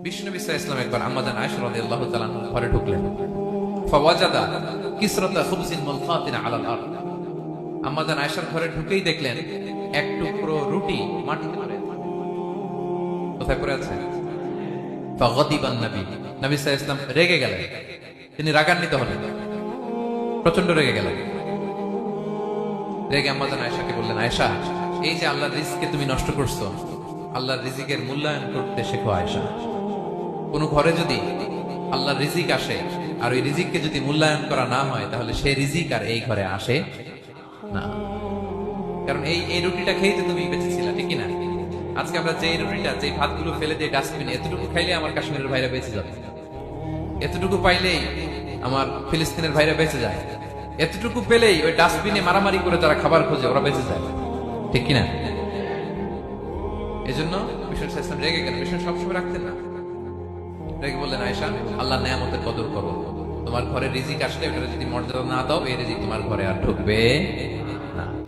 বিষ্ণুনবী সাল্লাল্লাহু আলাইহি ওয়াসাল্লাম একবার আম্মা জান আয়েশা রাদিয়াল্লাহু তাআলা আনহা ঘরে ঢুকলেন। ফাওয়াজাদা কিসরাতা খুবজিন মুলকাতিন আলাল আরদ। আম্মা জান আয়েশার ঘরে ঢুকেই দেখলেন এক টুকরো রুটি মাটিতে পড়ে আছে। কোথায় পড়ে আছে? ফাগাদিবান নবী, নবী সাল্লাল্লাহু আলাইহি ওয়াসাল্লাম রেগে গেলেন। তিনি রাগান্বিত হলেন, প্রচন্ড রেগে গেলেন। রেগে আম্মা জান আয়েশাকে বললেন, আয়েশা, এই যে আল্লাহর রিজিককে তুমি নষ্ট করছো, আল্লাহর রিজিকের মূল্যায়ন করতে শেখো আয়েশা। কোন ঘরে যদি আল্লাহর রিজিক আসে আর ওই রিজিককে যদি মূল্যায়ন করা না হয়, তাহলে সেই রিজিক আর এই ঘরে আসে না। কারণ এই রুটিটা খেয়েই তো তুমি বেঁচেছিলা, ঠিক না? আজকে আমরা যে রুটিটা, যে ভাতগুলো ফেলে দিয়ে ডাস্টবিনে, এতটুকু খাইলে আমার কাশ্মীরের ভাইরা বেঁচে যাবে, এতটুকু পাইলেই আমার ফিলিস্তিনের ভাইরা বেঁচে যায়, এতটুকু পেলেই ওই ডাস্টবিনে মারামারি করে তারা খাবার খোঁজে, ওরা বেঁচে যায়, ঠিক কিনা? এই জন্য বিষ্ণু ইসলাম রেগে গেলেন। বিষ্ণু সবসময় রাখতেন না, রেগে বললেন, আয়েশা, আল্লাহ নেয়ামতের কদর করো। তোমার ঘরে রিজিক আসলে ওটা যদি মর্যাদা না দাও, এই রিজিক তোমার ঘরে আর ঢুকবে